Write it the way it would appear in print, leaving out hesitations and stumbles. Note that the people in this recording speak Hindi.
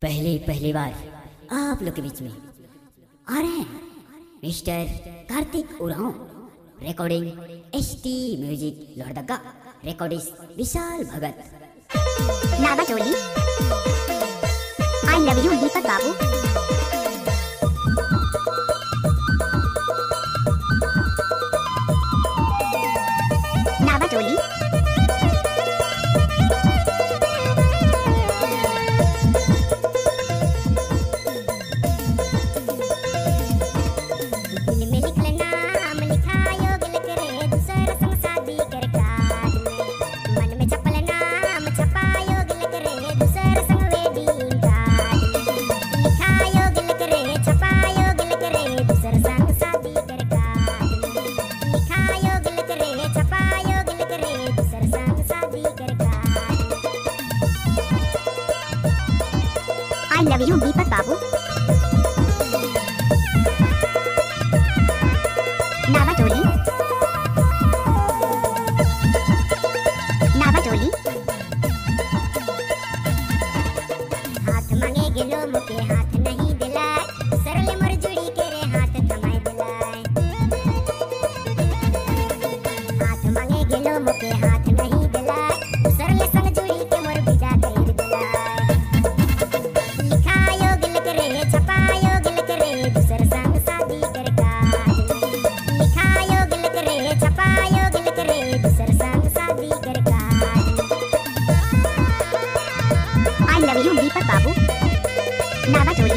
पहली बार आप लोग के बीच में आ रहे हैं mister Kartik Oraon. Recording ST music Lohardaga. Recordist Vishal Bhagat. Naga choli. I love you Deepak Babu. Naga choli. I love you दीपक बाबू। नागा चोली। नागा चोली। हाथ मांगे गेलो मुके हाथ नहीं दिलाए, सरले मोर जुड़ी के रे हाथ थमाए दिलाए। हाथ मांगे गेलो मुके हाथ नहीं दिलाए, सरले संग जुड़ी के मोर विदा कर दिलाए। I love you Deepak Babu. Naga choli.